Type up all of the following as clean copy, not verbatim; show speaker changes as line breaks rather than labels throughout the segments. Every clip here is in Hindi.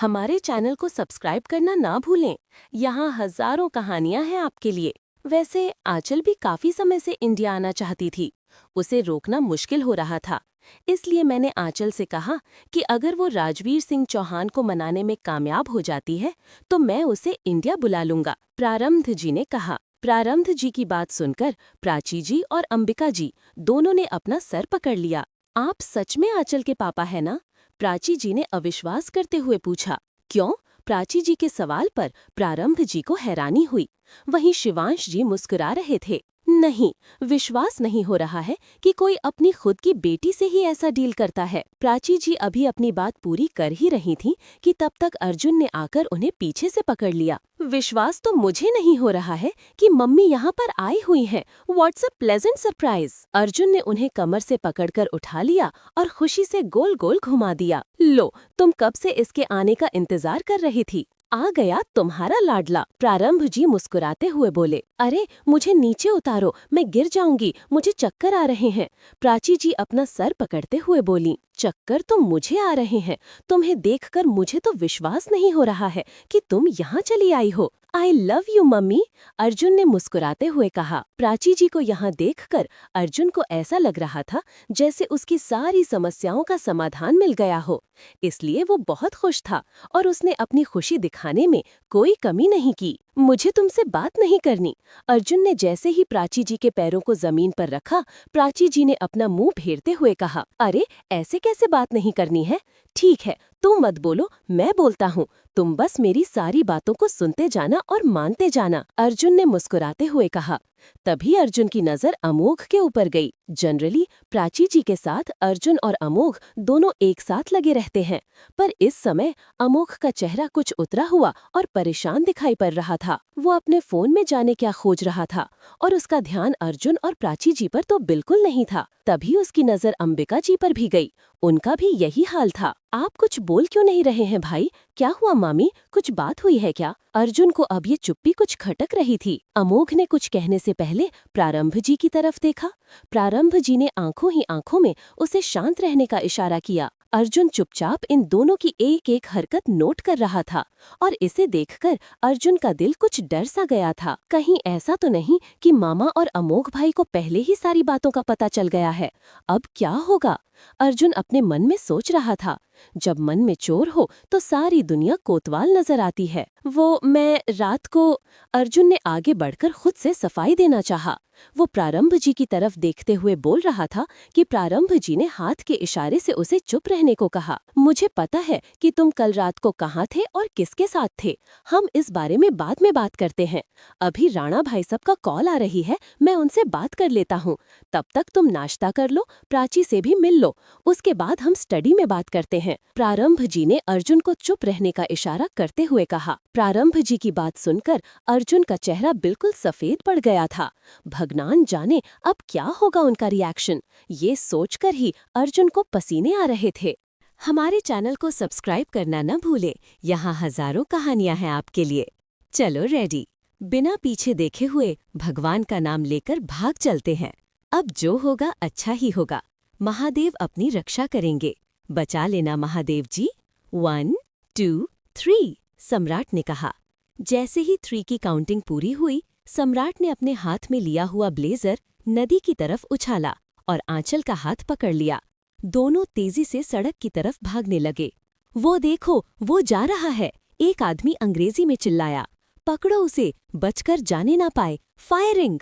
हमारे चैनल को सब्सक्राइब करना ना भूलें। यहाँ हजारों कहानियां हैं आपके लिए। वैसे आंचल भी काफी समय से इंडिया आना चाहती थी। उसे रोकना मुश्किल हो रहा था। इसलिए मैंने आंचल से कहा कि अगर वो राजवीर सिंह चौहान को मनाने में कामयाब हो जाती है तो मैं उसे इंडिया बुला लूंगा। प्रारब्ध जी ने कहा। प्रारब्ध जी की बात सुनकर प्राची जी और अंबिका जी दोनों ने अपना सर पकड़ लिया। आप सच में आंचल के पापा है ना? प्राची जी ने अविश्वास करते हुए पूछा। क्यों? प्राची जी के सवाल पर प्रारब्ध जी को हैरानी हुई। वहीं शिवांश जी मुस्कुरा रहे थे। नहीं, विश्वास नहीं हो रहा है कि कोई अपनी खुद की बेटी से ही ऐसा डील करता है। प्राची जी अभी अपनी बात पूरी कर ही रही थीं कि तब तक अर्जुन ने आकर उन्हें पीछे से पकड़ लिया। विश्वास तो मुझे नहीं हो रहा है कि मम्मी यहाँ पर आई हुई हैं। What's a pleasant surprise. Arjun ने उन्हें कमर से पकड़कर उठा लिया और खुशी से गोल गोल घुमा दिया। लो, तुम कब से इसके आने का इंतजार कर रही थी। आ गया तुम्हारा लाडला। प्रारब्ध जी मुस्कुराते हुए बोले। अरे मुझे नीचे उतारो, मैं गिर जाऊंगी, मुझे चक्कर आ रहे हैं। प्राची जी अपना सर पकड़ते हुए बोली। चक्कर तो मुझे आ रहे हैं। तुम्हें देखकर मुझे तो विश्वास नहीं हो रहा है कि तुम यहाँ चली आई हो। I love you mummy, Arjun ने मुस्कुराते हुए कहा। प्राची जी को यहाँ देखकर अर्जुन को ऐसा लग रहा था जैसे उसकी सारी समस्याओं का समाधान मिल गया हो। इसलिए वो बहुत खुश था और उसने अपनी खुशी दिखाने में कोई कमी नहीं की। मुझे तुमसे बात नहीं करनी। अर्जुन ने जैसे ही प्राची जी के पैरों को जमीन पर रखा, प्राची जी ने अपना मुंह फेरते हुए कहा। अरे ऐसे कैसे बात नहीं करनी है? ठीक है, तुम मत बोलो, मैं बोलता हूँ। तुम बस मेरी सारी बातों को सुनते जाना और मानते जाना, अर्जुन ने मुस्कुराते हुए कहा। तभी अर्जुन की नजर अमोघ के ऊपर गई। जनरली प्राची जी के साथ अर्जुन और अमोघ दोनों एक साथ लगे रहते हैं, पर इस समय अमोघ का चेहरा कुछ उतरा हुआ और परेशान दिखाई पड़ रहा था। वो अपने फोन में जाने क्या खोज रहा था और उसका ध्यान अर्जुन और प्राची जी पर तो बिल्कुल नहीं था। तभी उसकी नजर अंबिका जी पर भी गई। उनका भी यही हाल था। आप कुछ बोल क्यों नहीं रहे हैं भाई? क्या हुआ मामी, कुछ बात हुई है क्या? अर्जुन को अब ये चुप्पी कुछ खटक रही थी। अमोघ ने कुछ कहने से पहले प्रारब्ध जी की तरफ देखा। प्रारब्ध जी ने आंखों ही आंखों में उसे शांत रहने का इशारा किया। अर्जुन चुपचाप इन दोनों की एक एक हरकत नोट कर रहा था और इसे देखकर अर्जुन का दिल कुछ डर सा गया था। कहीं ऐसा तो नहीं कि मामा और अमोघ भाई को पहले ही सारी बातों का पता चल गया है। अब क्या होगा? अर्जुन अपने मन में सोच रहा था। जब मन में चोर हो तो सारी दुनिया कोतवाल नजर आती है। मैं रात को, अर्जुन ने आगे बढ़कर खुद से सफाई देना चाहा। वो प्रारब्ध जी की तरफ देखते हुए बोल रहा था कि प्रारब्ध जी ने हाथ के इशारे से उसे चुप रहने को कहा। मुझे पता है कि तुम कल रात को कहाँ थे और किसके साथ थे। हम इस बारे में बाद में बात करते हैं। अभी राणा भाई साहब का कॉल आ रही है, मैं उनसे बात कर लेता हूँ। तब तक तुम नाश्ता कर लो, प्राची से भी मिल लो, उसके बाद हम स्टडी में बात करते हैं। प्रारब्ध जी ने अर्जुन को चुप रहने का इशारा करते हुए कहा। प्रारब्ध जी की बात सुनकर अर्जुन का चेहरा बिल्कुल सफेद पड़ गया था। भगवान जाने अब क्या होगा उनका रिएक्शन। ये सोचकर ही अर्जुन को पसीने आ रहे थे। हमारे चैनल को सब्सक्राइब करना न भूले। यहाँ हजारों कहानियां हैं आपके लिए। चलो रेडी। बिना पीछे देखे हुए भगवान का नाम लेकर भाग चलते हैं। अब जो होगा अच्छा ही होगा। महादेव अपनी रक्षा करेंगे। बचा लेना महादेव जी। 1 2 3, सम्राट ने कहा। जैसे ही 3 की काउंटिंग पूरी हुई, सम्राट ने अपने हाथ में लिया हुआ ब्लेजर नदी की तरफ उछाला और आंचल का हाथ पकड़ लिया। दोनों तेजी से सड़क की तरफ भागने लगे। वो देखो, वो जा रहा है, एक आदमी अंग्रेजी में चिल्लाया। पकड़ो उसे, बचकर जाने ना पाए, फायरिंग।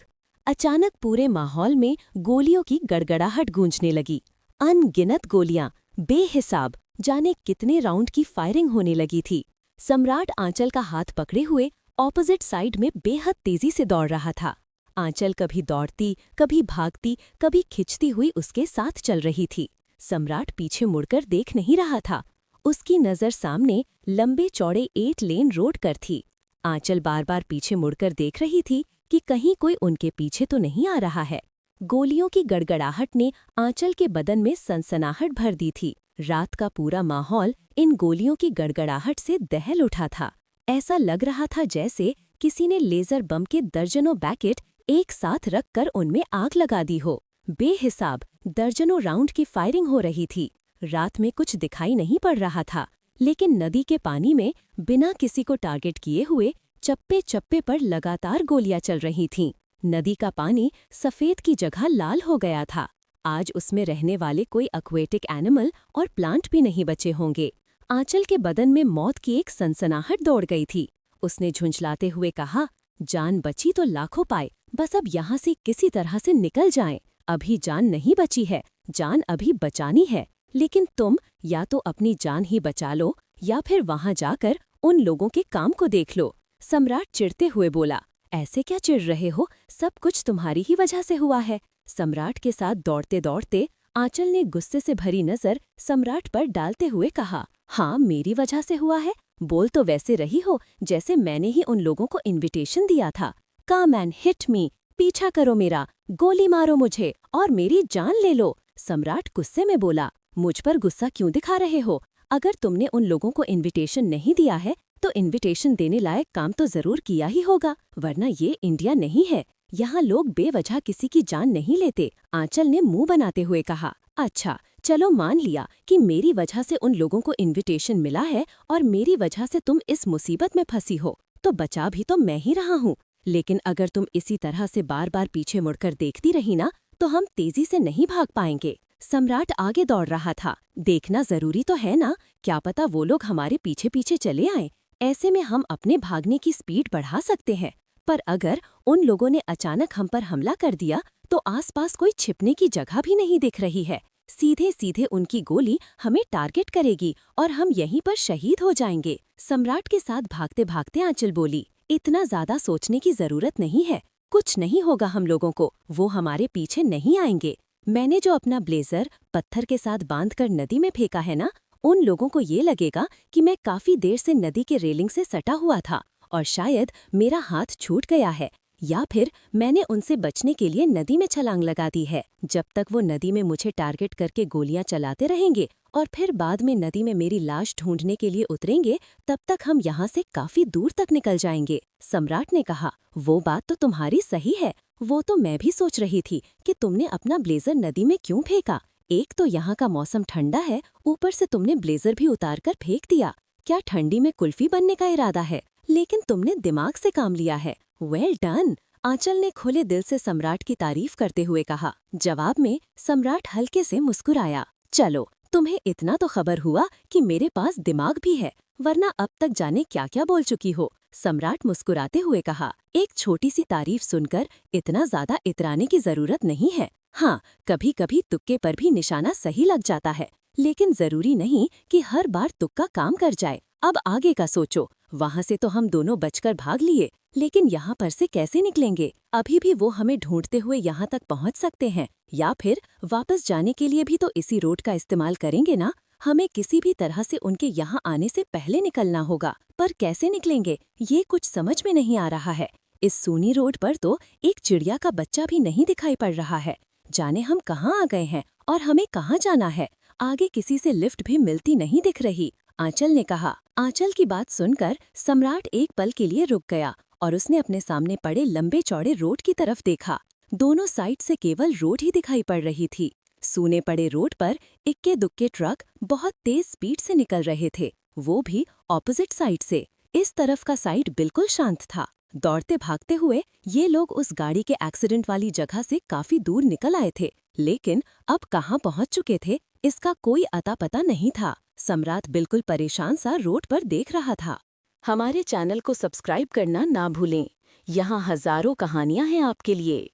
अचानक पूरे माहौल में गोलियों की गड़गड़ाहट गूंजने लगी। अनगिनत गोलियां, बेहिसाब, जाने कितने राउंड की फायरिंग होने लगी थी। सम्राट आंचल का हाथ पकड़े हुए ऑपोजिट साइड में बेहद तेजी से दौड़ रहा था। आंचल कभी दौड़ती, कभी भागती, कभी खिंचती हुई उसके साथ चल रही थी। सम्राट पीछे मुड़कर देख नहीं रहा था। उसकी नजर सामने लंबे चौड़े 8 लेन रोड कर थी। आंचल बार बार पीछे मुड़कर देख रही थी कि कहीं कोई उनके पीछे तो नहीं आ रहा है। गोलियों की गड़गड़ाहट ने आंचल के बदन में सनसनाहट भर दी थी। रात का पूरा माहौल इन गोलियों की गड़गड़ाहट से दहल उठा था। ऐसा लग रहा था जैसे किसी ने लेजर बम के दर्जनों पैकेट एक साथ रखकर उनमें आग लगा दी हो। बेहिसाब दर्जनों राउंड की फायरिंग हो रही थी। रात में कुछ दिखाई नहीं पड़ रहा था, लेकिन नदी के पानी में बिना किसी को टारगेट किए हुए चप्पे चप्पे पर लगातार गोलियां चल रही थीं। नदी का पानी सफेद की जगह लाल हो गया था। आज उसमें रहने वाले कोई एक्वेटिक एनिमल और प्लांट भी नहीं बचे होंगे। आंचल के बदन में मौत की एक सनसनाहट दौड़ गई थी। उसने झुंझलाते हुए कहा, जान बची तो लाखों पाए, बस अब यहाँ से किसी तरह से निकल जाएं। अभी जान नहीं बची है, जान अभी बचानी है। लेकिन तुम या तो अपनी जान ही बचा लो या फिर वहां जाकर उन लोगों के काम को देख लो। सम्राट चिढ़ते हुए बोला, ऐसे क्या चिढ़ रहे हो, सब कुछ तुम्हारी ही वजह से हुआ है। सम्राट के साथ दौड़ते दौड़ते आंचल ने गुस्से से भरी नजर सम्राट पर डालते हुए कहा, हाँ मेरी वजह से हुआ है। बोल तो वैसे रही हो जैसे मैंने ही उन लोगों को इनविटेशन दिया था। कम एंड हिट मी, पीछा करो मेरा, गोली मारो मुझे और मेरी जान ले लो। सम्राट गुस्से में बोला, मुझ पर गुस्सा क्यों दिखा रहे हो? अगर तुमने उन लोगों को इनविटेशन नहीं दिया है तो इनविटेशन देने लायक काम तो जरूर किया ही होगा, वरना ये इंडिया नहीं है। यहाँ लोग बेवजह किसी की जान नहीं लेते। आंचल ने मुंह बनाते हुए कहा, अच्छा चलो मान लिया कि मेरी वजह से उन लोगों को इनविटेशन मिला है और मेरी वजह से तुम इस मुसीबत में फंसी हो, तो बचा भी तो मैं ही रहा हूँ। लेकिन अगर तुम इसी तरह से बार बार पीछे मुड़कर देखती रही ना, तो हम तेजी से नहीं भाग पाएंगे। सम्राट आगे दौड़ रहा था। देखना जरूरी तो है ना, क्या पता वो लोग हमारे पीछे पीछे चले आए। ऐसे में हम अपने भागने की स्पीड बढ़ा सकते हैं। पर अगर उन लोगों ने अचानक हम पर हमला कर दिया तो आसपास कोई छिपने की जगह भी नहीं दिख रही है। सीधे सीधे उनकी गोली हमें टारगेट करेगी और हम यहीं पर शहीद हो जाएंगे। सम्राट के साथ भागते भागते आंचल बोली, इतना ज्यादा सोचने की जरूरत नहीं है, कुछ नहीं होगा हम लोगों को, वो हमारे पीछे नहीं आएंगे। मैंने जो अपना ब्लेजर पत्थर के साथ बांधकर नदी में फेंका है ना, उन लोगों को ये लगेगा कि मैं काफी देर से नदी के रेलिंग से सटा हुआ था और शायद मेरा हाथ छूट गया है, या फिर मैंने उनसे बचने के लिए नदी में छलांग लगा दी है। जब तक वो नदी में मुझे टारगेट करके गोलियां चलाते रहेंगे और फिर बाद में नदी में मेरी लाश ढूंढने के लिए उतरेंगे, तब तक हम यहाँ से काफी दूर तक निकल जाएंगे। सम्राट ने कहा, वो बात तो तुम्हारी सही है, वो तो मैं भी सोच रही थी कि तुमने अपना ब्लेजर नदी में क्यों फेंका। एक तो यहाँ का मौसम ठंडा है, ऊपर से तुमने ब्लेजर भी उतार कर फेंक दिया। क्या ठंडी में कुल्फी बनने का इरादा है? लेकिन तुमने दिमाग से काम लिया है। Well done. आंचल ने खुले दिल से सम्राट की तारीफ करते हुए कहा। जवाब में सम्राट हल्के से मुस्कुराया। चलो, तुम्हें इतना तो खबर हुआ कि मेरे पास दिमाग भी है, वरना अब तक जाने क्या क्या बोल चुकी हो। सम्राट मुस्कुराते हुए कहा, एक छोटी सी तारीफ सुनकर इतना ज्यादा इतराने की जरूरत नहीं है। हाँ, कभी कभी तुक्के पर भी निशाना सही लग जाता है, लेकिन जरूरी नहीं कि हर बार तुक्का काम कर जाए। अब आगे का सोचो। वहाँ से तो हम दोनों बचकर भाग लिए, लेकिन यहाँ पर से कैसे निकलेंगे? अभी भी वो हमें ढूंढते हुए यहाँ तक पहुँच सकते हैं, या फिर वापस जाने के लिए भी तो इसी रोड का इस्तेमाल करेंगे ना। हमें किसी भी तरह से उनके यहाँ आने से पहले निकलना होगा, पर कैसे निकलेंगे ये कुछ समझ में नहीं आ रहा है। इस सूनी रोड पर तो एक चिड़िया का बच्चा भी नहीं दिखाई पड़ रहा है। जाने हम कहाँ आ गए हैं और हमें कहाँ जाना है। आगे किसी से लिफ्ट भी मिलती नहीं दिख रही। आंचल ने कहा। आंचल की बात सुनकर सम्राट एक पल के लिए रुक गया और उसने अपने सामने पड़े लंबे चौड़े रोड की तरफ देखा। दोनों साइड से केवल रोड ही दिखाई पड़ रही थी। सूने पड़े रोड पर इक्के दुक्के ट्रक बहुत तेज स्पीड से निकल रहे थे, वो भी ऑपोजिट साइड से। इस तरफ का साइड बिल्कुल शांत था। दौड़ते भागते हुए ये लोग उस गाड़ी के एक्सीडेंट वाली जगह से काफी दूर निकल आए थे, लेकिन अब कहाँ पहुंच चुके थे इसका कोई अता पता नहीं था। सम्राट बिल्कुल परेशान सा रोड पर देख रहा था। हमारे चैनल को सब्सक्राइब करना ना भूलें, यहाँ हजारों कहानियां हैं आपके लिए।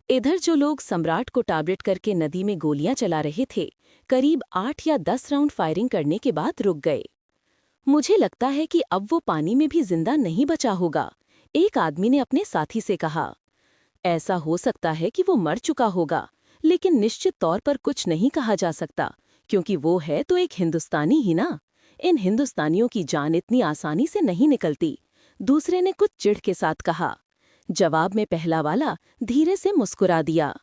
इधर जो लोग सम्राट को टारगेट करके नदी में गोलियां चला रहे थे, करीब 8 या 10 राउंड फायरिंग करने के बाद रुक गए। मुझे लगता है कि अब वो पानी में भी जिंदा नहीं बचा होगा, एक आदमी ने अपने साथी से कहा। ऐसा हो सकता है कि वो मर चुका होगा, लेकिन निश्चित तौर पर कुछ नहीं कहा जा सकता, क्योंकि वो है तो एक हिंदुस्तानी ही ना। इन हिंदुस्तानियों की जान इतनी आसानी से नहीं निकलती, दूसरे ने कुछ चिढ़ के साथ कहा। जवाब में पहला वाला धीरे से मुस्कुरा दिया।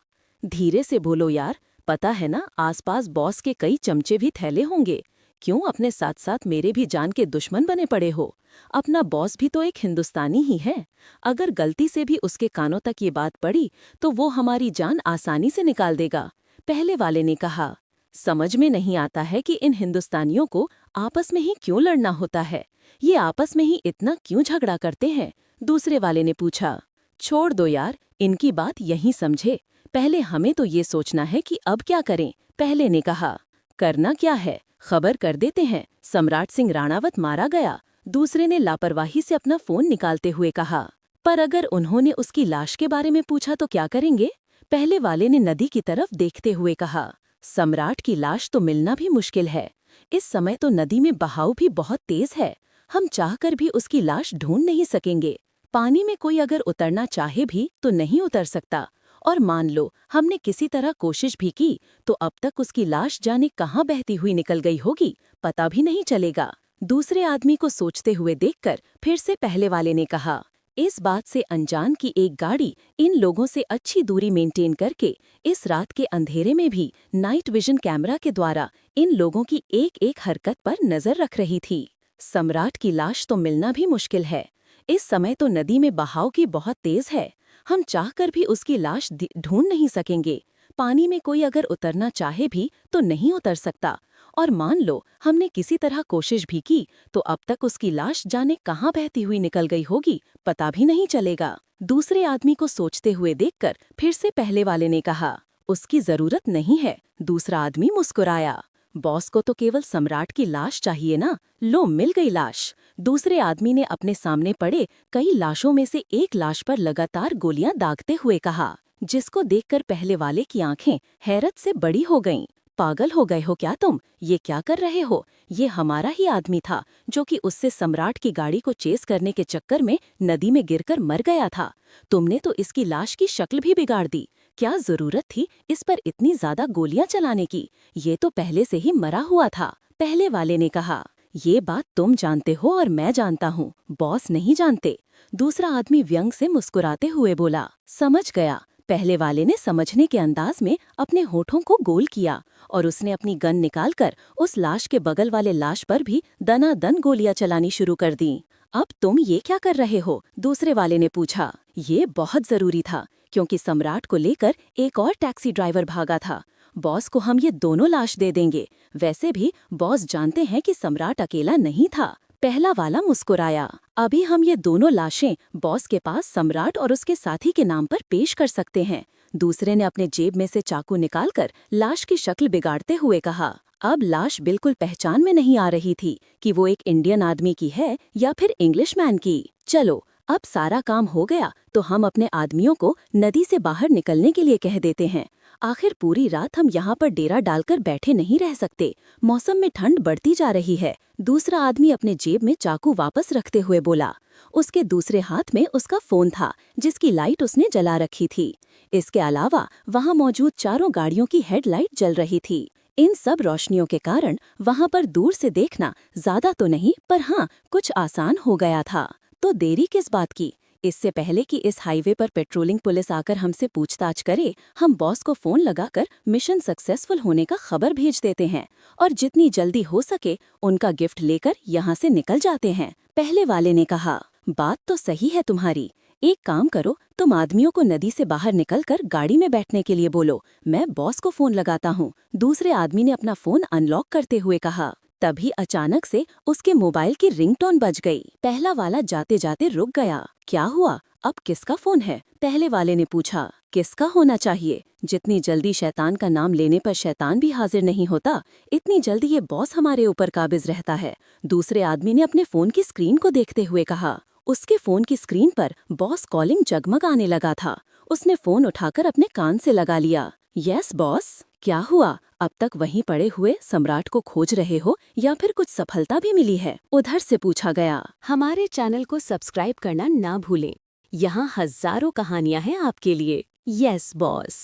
धीरे से बोलो यार, पता है ना आसपास बॉस के कई चमचे भी थैले होंगे, क्यों अपने साथ साथ मेरे भी जान के दुश्मन बने पड़े हो? अपना बॉस भी तो एक हिंदुस्तानी ही है, अगर गलती से भी उसके कानों तक ये बात पड़ी तो वो हमारी जान आसानी से निकाल देगा, पहले वाले ने कहा। समझ में नहीं आता है कि इन हिंदुस्तानियों को आपस में ही क्यों लड़ना होता है। ये आपस में ही इतना क्यों झगड़ा करते हैं? दूसरे वाले ने पूछा। छोड़ दो यार, इनकी बात यहीं समझे। पहले हमें तो ये सोचना है कि अब क्या करें। पहले ने कहा। करना क्या है, खबर कर देते हैं, सम्राट सिंह राणावत मारा गया। दूसरे ने लापरवाही से अपना फोन निकालते हुए कहा। पर अगर उन्होंने उसकी लाश के बारे में पूछा तो क्या करेंगे? पहले वाले ने नदी की तरफ देखते हुए कहा। सम्राट की लाश तो मिलना भी मुश्किल है। इस समय तो नदी में बहाव भी बहुत तेज है। हम चाहकर भी उसकी लाश ढूंढ नहीं सकेंगे। पानी में कोई अगर उतरना चाहे भी तो नहीं उतर सकता। और मान लो हमने किसी तरह कोशिश भी की तो अब तक उसकी लाश जाने कहाँ बहती हुई निकल गई होगी, पता भी नहीं चलेगा। दूसरे आदमी को सोचते हुए देखकर फिर से पहले वाले ने कहा। इस बात से अनजान की एक गाड़ी इन लोगों से अच्छी दूरी मेंटेन करके इस रात के अंधेरे में भी नाइट विजन कैमरा के द्वारा इन लोगों की एक एक हरकत पर नजर रख रही थी। सम्राट की लाश तो मिलना भी मुश्किल है। इस समय तो नदी में बहाव की बहुत तेज है। हम चाहकर भी उसकी लाश ढूंढ नहीं सकेंगे। पानी में कोई अगर उतरना चाहे भी तो नहीं उतर सकता। और मान लो हमने किसी तरह कोशिश भी की तो अब तक उसकी लाश जाने कहाँ बहती हुई निकल गई होगी, पता भी नहीं चलेगा। दूसरे आदमी को सोचते हुए देखकर फिर से पहले वाले ने कहा। उसकी जरूरत नहीं है। दूसरा आदमी मुस्कुराया। बॉस को तो केवल सम्राट की लाश चाहिए ना। लो मिल गई लाश। दूसरे आदमी ने अपने सामने पड़े कई लाशों में से एक लाश पर लगातार गोलियां दागते हुए कहा, जिसको देखकर पहले वाले की आंखें हैरत से बड़ी हो गईं। पागल हो गए हो क्या तुम? ये क्या कर रहे हो? ये हमारा ही आदमी था जो कि उससे सम्राट की गाड़ी को चेस करने के चक्कर में नदी में गिरकर मर गया था। तुमने तो इसकी लाश की शक्ल भी बिगाड़ दी। क्या जरूरत थी इस पर इतनी ज्यादा गोलियां चलाने की? ये तो पहले से ही मरा हुआ था। पहले वाले ने कहा। ये बात तुम जानते हो और मैं जानता हूँ, बॉस नहीं जानते। दूसरा आदमी व्यंग से मुस्कुराते हुए बोला। समझ गया। पहले वाले ने समझने के अंदाज में अपने होठों को गोल किया और उसने अपनी गन निकालकर उस लाश के बगल वाले लाश पर भी दनादन गोलियां चलानी शुरू कर दी। अब तुम ये क्या कर रहे हो? दूसरे वाले ने पूछा। ये बहुत जरूरी था क्योंकि सम्राट को लेकर एक और टैक्सी ड्राइवर भागा था। बॉस को हम ये दोनों लाश दे देंगे। वैसे भी बॉस जानते हैं कि सम्राट अकेला नहीं था। पहला वाला मुस्कुराया। अभी हम ये दोनों लाशें बॉस के पास सम्राट और उसके साथी के नाम पर पेश कर सकते हैं। दूसरे ने अपने जेब में से चाकू निकालकर लाश की शक्ल बिगाड़ते हुए कहा। अब लाश बिल्कुल पहचान में नहीं आ रही थी कि वो एक इंडियन आदमी की है या फिर इंग्लिशमैन की। चलो अब सारा काम हो गया तो हम अपने आदमियों को नदी से बाहर निकलने के लिए कह देते हैं। आखिर पूरी रात हम यहाँ पर डेरा डालकर बैठे नहीं रह सकते। मौसम में ठंड बढ़ती जा रही है। दूसरा आदमी अपने जेब में चाकू वापस रखते हुए बोला। उसके दूसरे हाथ में उसका फोन था जिसकी लाइट उसने जला रखी थी। इसके अलावा वहाँ मौजूद चारों गाड़ियों की हेडलाइट जल रही थी। इन सब रोशनियों के कारण वहाँ पर दूर से देखना ज्यादा तो नहीं पर हाँ कुछ आसान हो गया था। तो देरी किस बात की? इससे पहले कि इस हाईवे पर पेट्रोलिंग पुलिस आकर हमसे पूछताछ करे, हम बॉस को फोन लगाकर मिशन सक्सेसफुल होने का खबर भेज देते हैं और जितनी जल्दी हो सके उनका गिफ्ट लेकर यहाँ से निकल जाते हैं। पहले वाले ने कहा। बात तो सही है तुम्हारी। एक काम करो, तुम आदमियों को नदी से बाहर निकलकर गाड़ी में बैठने के लिए बोलो, मैं बॉस को फोन लगाता हूँ। दूसरे आदमी ने अपना फोन अनलॉक करते हुए कहा। तभी अचानक से उसके मोबाइल की रिंगटोन बज गई। पहला वाला जाते जाते रुक गया। क्या हुआ? अब किसका फोन है? पहले वाले ने पूछा। किसका होना चाहिए? जितनी जल्दी शैतान का नाम लेने पर शैतान भी हाजिर नहीं होता, इतनी जल्दी ये बॉस हमारे ऊपर काबिज रहता है। दूसरे आदमी ने अपने फोन की स्क्रीन को देखते हुए कहा। उसके फोन की स्क्रीन पर बॉस कॉलिंग जगमगाने लगा था। उसने फोन उठाकर अपने कान से लगा लिया। Yes boss. क्या हुआ? अब तक वहीं पड़े हुए सम्राट को खोज रहे हो या फिर कुछ सफलता भी मिली है? उधर से पूछा गया। हमारे चैनल को सब्सक्राइब करना ना भूलें। यहाँ हजारों कहानियां हैं आपके लिए। Yes boss.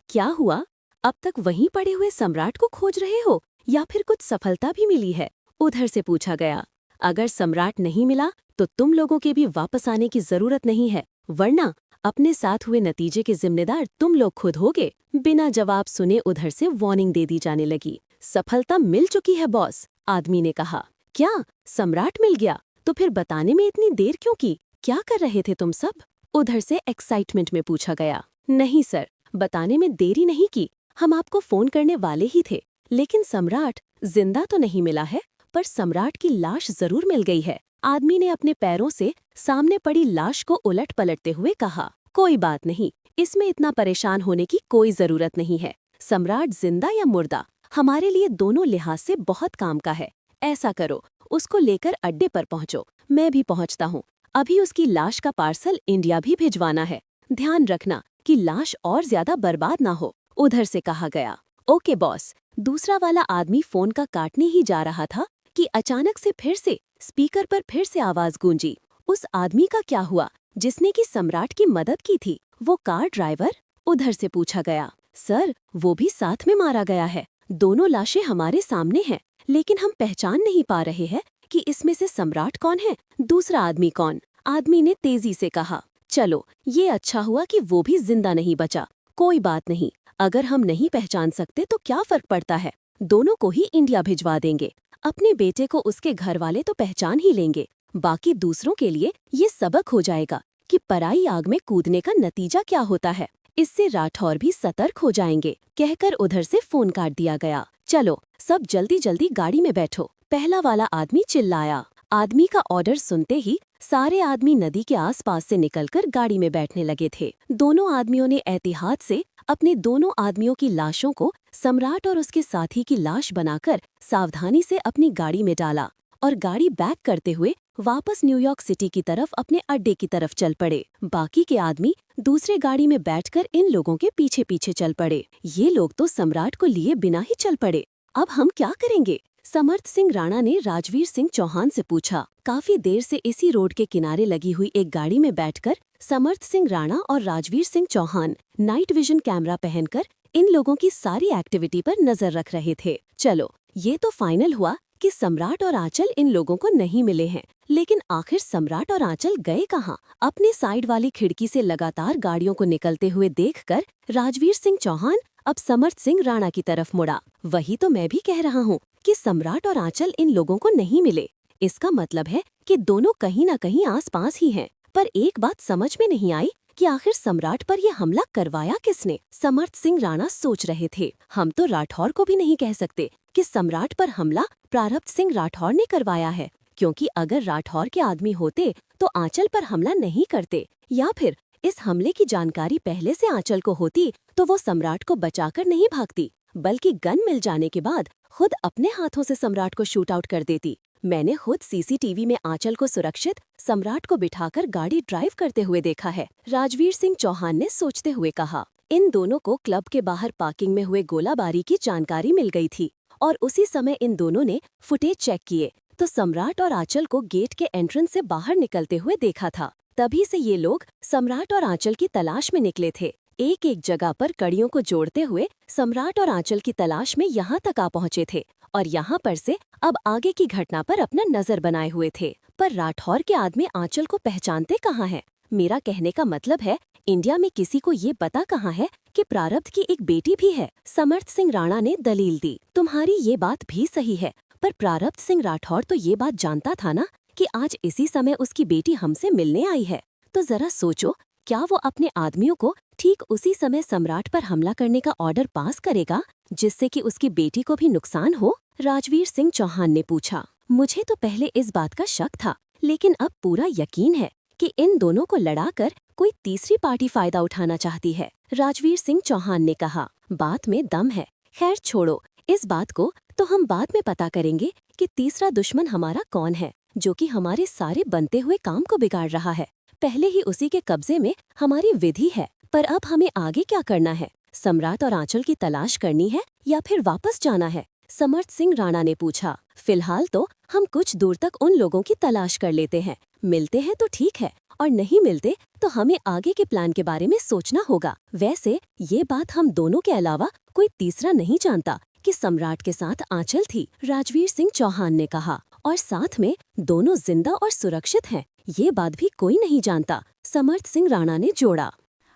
क्या हुआ? अब तक वहीं पड़े हुए सम्राट को खोज रहे हो या फिर कुछ सफलता भी मिली है? उधर से पूछा गया। अगर सम्राट नहीं मिला तो तुम लोगों के भी वापस आने की जरूरत नहीं है, वरना अपने साथ हुए नतीजे के जिम्मेदार तुम लोग खुद होगे। बिना जवाब सुने उधर से वार्निंग दे दी जाने लगी। सफलता मिल चुकी है बॉस, आदमी ने कहा। क्या सम्राट मिल गया? तो फिर बताने में इतनी देर क्यों की? क्या कर रहे थे तुम सब? उधर से एक्साइटमेंट में पूछा गया। नहीं सर, बताने में देरी नहीं की, हम आपको फोन करने वाले ही थे। लेकिन सम्राट जिंदा तो नहीं मिला है, पर सम्राट की लाश जरूर मिल गई है। आदमी ने अपने पैरों से सामने पड़ी लाश को उलट पलटते हुए कहा, कोई बात नहीं, इसमें इतना परेशान होने की कोई जरूरत नहीं है। सम्राट जिंदा या मुर्दा हमारे लिए दोनों लिहाज से बहुत काम का है। ऐसा करो, उसको लेकर अड्डे पर पहुंचो, मैं भी पहुंचता हूं। अभी उसकी लाश का पार्सल इंडिया भी भिजवाना है। ध्यान रखना कि लाश और ज्यादा बर्बाद ना हो, उधर से कहा गया। Okay boss. दूसरा वाला आदमी फोन का काटने ही जा रहा था कि अचानक से फिर से स्पीकर पर फिर से आवाज गूंजी। उस आदमी का क्या हुआ जिसने कि सम्राट की मदद की थी? वो कार ड्राइवर? उधर से पूछा गया। सर, वो भी साथ में मारा गया है। दोनों लाशें हमारे सामने हैं, लेकिन हम पहचान नहीं पा रहे हैं कि इसमें से सम्राट कौन है, दूसरा आदमी कौन। आदमी ने तेजी से कहा, चलो, ये अच्छा हुआ कि वो भी जिंदा नहीं बचा। कोई बात नहीं, अगर हम नहीं पहचान सकते तो क्या फर्क पड़ता है, दोनों को ही इंडिया भिजवा देंगे। अपने बेटे को उसके घर वाले तो पहचान ही लेंगे, बाकी दूसरों के लिए ये सबक हो जाएगा कि पराई आग में कूदने का नतीजा क्या होता है। इससे राठौर भी सतर्क हो जाएंगे, कहकर उधर से फोन काट दिया गया। चलो, सब जल्दी जल्दी गाड़ी में बैठो, पहला वाला आदमी चिल्लाया। आदमी का ऑर्डर सुनते ही सारे आदमी नदी के आसपास से निकलकर गाड़ी में बैठने लगे थे। दोनों आदमियों ने एहतियात से अपने दोनों आदमियों की लाशों को सम्राट और उसके साथी की लाश बनाकर सावधानी से अपनी गाड़ी में डाला और गाड़ी बैक करते हुए वापस न्यूयॉर्क सिटी की तरफ अपने अड्डे की तरफ चल पड़े। बाकी के आदमी दूसरे गाड़ी में बैठकर इन लोगों के पीछे पीछे चल पड़े। ये लोग तो सम्राट को लिए बिना ही चल पड़े। अब हम क्या करेंगे? समर्थ सिंह राणा ने राजवीर सिंह चौहान से पूछा। काफी देर से इसी रोड के किनारे लगी हुई एक गाड़ी में बैठकर समर्थ सिंह राणा और Rajveer Singh Chauhan night vision camera पहनकर इन लोगों की सारी एक्टिविटी पर नजर रख रहे थे। चलो, ये तो फाइनल हुआ कि सम्राट और आंचल इन लोगों को नहीं मिले हैं, लेकिन आखिर सम्राट और आंचल गए कहाँ? अपने साइड वाली खिड़की से लगातार गाड़ियों को निकलते हुए देखकर राजवीर सिंह चौहान अब समर्थ सिंह राणा की तरफ मुड़ा। वही तो मैं भी कह रहा हूँ कि सम्राट और आंचल इन लोगों को नहीं मिले। इसका मतलब है कि दोनों कहीं न कहीं आसपास ही हैं। पर एक बात समझ में नहीं आई कि आखिर सम्राट पर यह हमला करवाया किसने? समर्थ सिंह राणा सोच रहे थे, हम तो राठौर को भी नहीं कह सकते कि सम्राट पर हमला प्रारब्ध सिंह राठौर ने करवाया है, क्योंकि अगर राठौर के आदमी होते तो आंचल पर हमला नहीं करते, या फिर इस हमले की जानकारी पहले से आंचल को होती तो वो सम्राट को बचाकर नहीं भागती, बल्कि गन मिल जाने के बाद खुद अपने हाथों से सम्राट को शूट आउट कर देती। मैंने खुद सीसीटीवी में आंचल को सुरक्षित सम्राट को बिठाकर गाड़ी ड्राइव करते हुए देखा है, राजवीर सिंह चौहान ने सोचते हुए कहा। इन दोनों को क्लब के बाहर पार्किंग में हुए गोलाबारी की जानकारी मिल गई थी और उसी समय इन दोनों ने फुटेज चेक किए तो सम्राट और आंचल को गेट के एंट्रेंस से बाहर निकलते हुए देखा था। तभी से ये लोग सम्राट और आंचल की तलाश में निकले थे। एक एक जगह पर कड़ियों को जोड़ते हुए सम्राट और आंचल की तलाश में यहाँ तक आ पहुँचे थे और यहाँ पर से अब आगे की घटना पर अपना नजर बनाए हुए थे। पर राठौर के आदमी आंचल को पहचानते कहाँ हैं? मेरा कहने का मतलब है, इंडिया में किसी को ये पता कहाँ है कि प्रारब्ध की एक बेटी भी है? समर्थ सिंह राणा ने दलील दी। तुम्हारी ये बात भी सही है, पर प्रारब्ध सिंह राठौर तो ये बात जानता था ना कि आज इसी समय उसकी बेटी हमसे मिलने आई है। तो जरा सोचो, क्या वो अपने आदमियों को ठीक उसी समय सम्राट पर हमला करने का ऑर्डर पास करेगा जिससे कि उसकी बेटी को भी नुकसान हो? राजवीर सिंह चौहान ने पूछा। मुझे तो पहले इस बात का शक था, लेकिन अब पूरा यकीन है कि इन दोनों को लड़ाकर कोई तीसरी पार्टी फायदा उठाना चाहती है, राजवीर सिंह चौहान ने कहा। बात में दम है। खैर छोड़ो, इस बात को तो हम बाद में पता करेंगे कि तीसरा दुश्मन हमारा कौन है जो कि हमारे सारे बनते हुए काम को बिगाड़ रहा है। पहले ही उसी के कब्जे में हमारी विधि है। पर अब हमें आगे क्या करना है? सम्राट और आंचल की तलाश करनी है या फिर वापस जाना है? समर्थ सिंह राणा ने पूछा। फिलहाल तो हम कुछ दूर तक उन लोगों की तलाश कर लेते हैं, मिलते हैं तो ठीक है, और नहीं मिलते तो हमें आगे के प्लान के बारे में सोचना होगा। वैसे ये बात हम दोनों के अलावा कोई तीसरा नहीं जानता कि सम्राट के साथ आंचल थी, राजवीर सिंह चौहान ने कहा। और साथ में दोनों जिंदा और सुरक्षित हैं, ये बात भी कोई नहीं जानता, समर्थ सिंह राणा ने जोड़ा।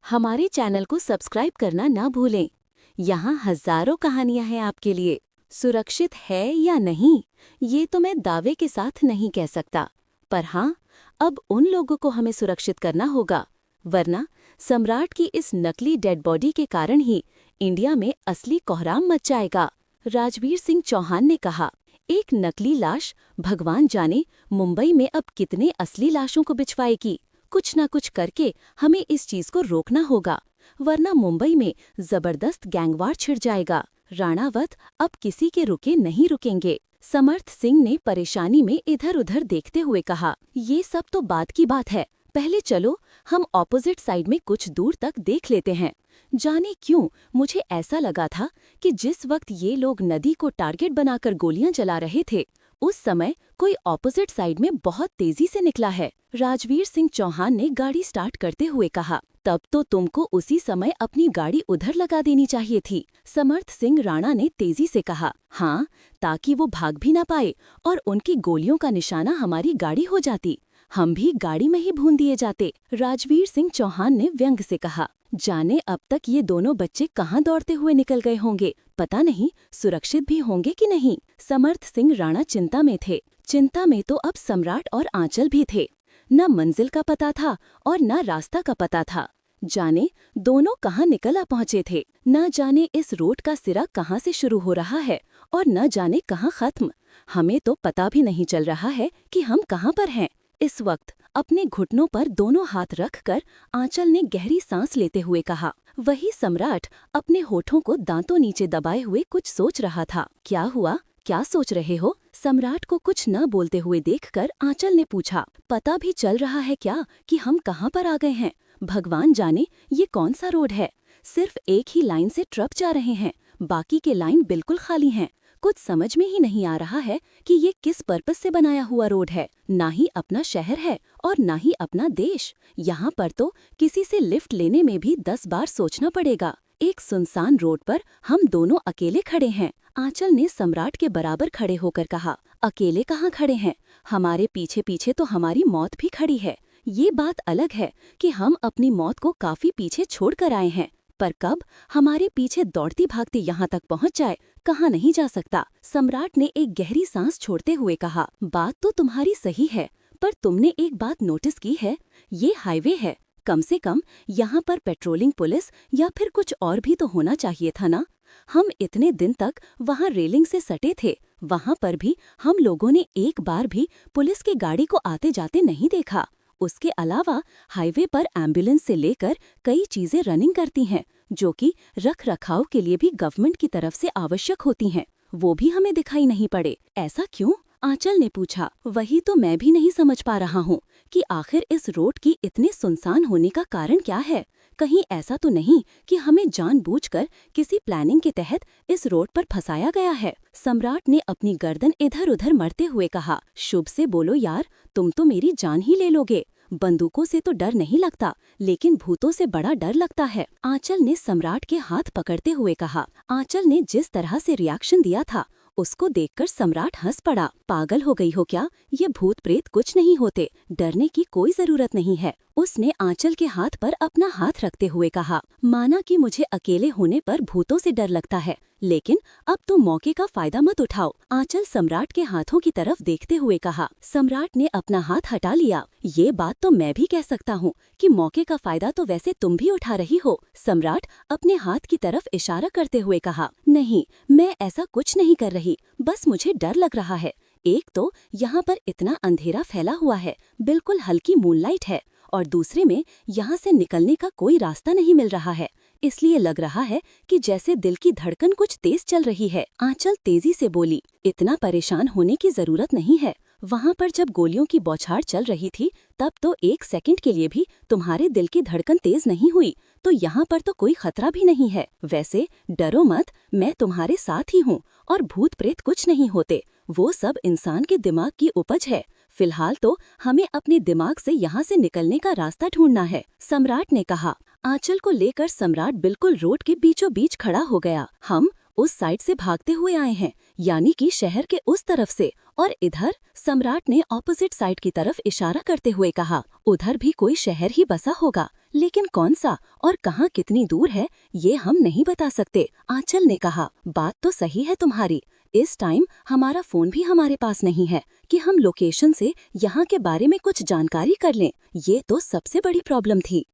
हमारे चैनल को सब्सक्राइब करना ना भूलें। यहाँ हजारों कहानियाँ हैं आपके लिए। सुरक्षित है या नहीं, ये तो मैं दावे के साथ नहीं कह सकता, पर हाँ, अब उन लोगों को हमें सुरक्षित करना होगा, वरना सम्राट की इस नकली डेड बॉडी के कारण ही इंडिया में असली कोहराम मच जाएगा। राजवीर सिंह चौहान ने कहा, एक नकली लाश, भगवान जाने मुंबई में अब कितने असली लाशों को बिछवाएगी। कुछ ना कुछ करके हमें इस चीज को रोकना होगा, वरना मुंबई में जबरदस्त गैंगवार छिड़ जाएगा। राणावत अब किसी के रुके नहीं रुकेंगे। समर्थ सिंह ने परेशानी में इधर उधर देखते हुए कहा, ये सब तो बात की बात है, पहले चलो हम ऑपोजिट साइड में कुछ दूर तक देख लेते हैं। जाने क्यों मुझे ऐसा लगा था कि जिस वक्त ये लोग नदी को टारगेट बनाकर गोलियां चला रहे थे, उस समय कोई ऑपोजिट साइड में बहुत तेजी से निकला है। राजवीर सिंह चौहान ने गाड़ी स्टार्ट करते हुए कहा, तब तो तुमको उसी समय अपनी गाड़ी उधर लगा देनी चाहिए थी। समर्थ सिंह राणा ने तेजी से कहा, हाँ, ताकि वो भाग भी ना पाए और उनकी गोलियों का निशाना हमारी गाड़ी हो जाती, हम भी गाड़ी में ही भून दिए जाते। राजवीर सिंह चौहान ने व्यंग से कहा, जाने अब तक ये दोनों बच्चे कहाँ दौड़ते हुए निकल गए होंगे, पता नहीं सुरक्षित भी होंगे कि नहीं। समर्थ सिंह राणा चिंता में थे। चिंता में तो अब सम्राट और आंचल भी थे। न मंजिल का पता था और न रास्ता का पता था। जाने दोनों कहाँ निकल आ पहुँचे थे। न जाने इस रोड का सिरा कहाँ से शुरू हो रहा है और न जाने कहाँ खत्म। हमें तो पता भी नहीं चल रहा है कि हम कहाँ पर हैं। इस वक्त अपने घुटनों पर दोनों हाथ रखकर आंचल ने गहरी सांस लेते हुए कहा। वही सम्राट अपने होठों को दांतों नीचे दबाए हुए कुछ सोच रहा था। क्या हुआ, क्या सोच रहे हो? सम्राट को कुछ न बोलते हुए देखकर आंचल ने पूछा। पता भी चल रहा है क्या कि हम कहाँ पर आ गए हैं? भगवान जाने ये कौन सा रोड है। सिर्फ एक ही लाइन से ट्रक जा रहे हैं, बाकी के लाइन बिल्कुल खाली हैं। कुछ समझ में ही नहीं आ रहा है कि ये किस पर्पस से बनाया हुआ रोड है। ना ही अपना शहर है और ना ही अपना देश। यहाँ पर तो किसी से लिफ्ट लेने में भी 10 बार सोचना पड़ेगा। एक सुनसान रोड पर हम दोनों अकेले खड़े हैं। आंचल ने सम्राट के बराबर खड़े होकर कहा, अकेले कहाँ खड़े हैं? हमारे पीछे पीछे तो हमारी मौत भी खड़ी है। ये बात अलग है कि हम अपनी मौत को काफी पीछे छोड़ कर आए हैं, पर कब हमारे पीछे दौड़ती भागती यहाँ तक पहुँच जाए, कहाँ नहीं जा सकता। सम्राट ने एक गहरी सांस छोड़ते हुए कहा, बात तो तुम्हारी सही है, पर तुमने एक बात नोटिस की है? ये हाईवे है, कम से कम यहाँ पर पेट्रोलिंग पुलिस या फिर कुछ और भी तो होना चाहिए था ना। हम इतने दिन तक वहाँ रेलिंग से सटे थे, वहाँ पर भी हम लोगों ने एक बार भी पुलिस की गाड़ी को आते जाते नहीं देखा। उसके अलावा हाईवे पर एम्बुलेंस से लेकर कई चीजें रनिंग करती हैं, जो कि रख रखाव के लिए भी गवर्नमेंट की तरफ से आवश्यक होती हैं, वो भी हमें दिखाई नहीं पड़े। ऐसा क्यों? आंचल ने पूछा। वही तो मैं भी नहीं समझ पा रहा हूँ कि आखिर इस रोड की इतने सुनसान होने का कारण क्या है। कहीं ऐसा तो नहीं कि हमें जानबूझकर किसी प्लानिंग के तहत इस रोड पर फंसाया गया है। सम्राट ने अपनी गर्दन इधर उधर मरते हुए कहा, शुभ से बोलो यार, तुम तो मेरी जान ही ले लोगे। बंदूकों से तो डर नहीं लगता, लेकिन भूतों से बड़ा डर लगता है। आंचल ने सम्राट के हाथ पकड़ते हुए कहा। आंचल ने जिस तरह से रिएक्शन दिया था, उसको देखकर सम्राट हंस पड़ा। पागल हो गई हो क्या? ये भूत प्रेत कुछ नहीं होते, डरने की कोई जरूरत नहीं है। उसने आंचल के हाथ पर अपना हाथ रखते हुए कहा, माना कि मुझे अकेले होने पर भूतों से डर लगता है, लेकिन अब तुम मौके का फायदा मत उठाओ। आंचल सम्राट के हाथों की तरफ देखते हुए कहा। सम्राट ने अपना हाथ हटा लिया। ये बात तो मैं भी कह सकता हूँ कि मौके का फायदा तो वैसे तुम भी उठा रही हो। सम्राट अपने हाथ की तरफ इशारा करते हुए कहा, नहीं, मैं ऐसा कुछ नहीं कर रही, बस मुझे डर लग रहा है। एक तो यहाँ पर इतना अंधेरा फैला हुआ है, बिल्कुल हल्की मूनलाइट है, और दूसरे में यहाँ से निकलने का कोई रास्ता नहीं मिल रहा है, इसलिए लग रहा है कि जैसे दिल की धड़कन कुछ तेज चल रही है। आंचल तेजी से बोली, इतना परेशान होने की जरूरत नहीं है। वहाँ पर जब गोलियों की बौछार चल रही थी, तब तो 1 सेकंड के लिए भी तुम्हारे दिल की धड़कन तेज नहीं हुई, तो यहाँ पर तो कोई खतरा भी नहीं है। वैसे डरो मत, मैं तुम्हारे साथ ही हूँ, और भूत प्रेत कुछ नहीं होते, वो सब इंसान के दिमाग की उपज है। फिलहाल तो हमें अपने दिमाग से यहाँ से निकलने का रास्ता ढूंढना है, सम्राट ने कहा। आंचल को लेकर सम्राट बिल्कुल रोड के बीचों बीच खड़ा हो गया। हम उस साइड से भागते हुए आए हैं, यानी कि शहर के उस तरफ से, और इधर, सम्राट ने ऑपोजिट साइड की तरफ इशारा करते हुए कहा, उधर भी कोई शहर ही बसा होगा, लेकिन कौन सा और कहाँ कितनी दूर है ये हम नहीं बता सकते। आंचल ने कहा, बात तो सही है तुम्हारी, इस टाइम हमारा फोन भी हमारे पास नहीं है कि हम लोकेशन से यहाँ के बारे में कुछ जानकारी कर लें, ये तो सबसे बड़ी प्रॉब्लम थी।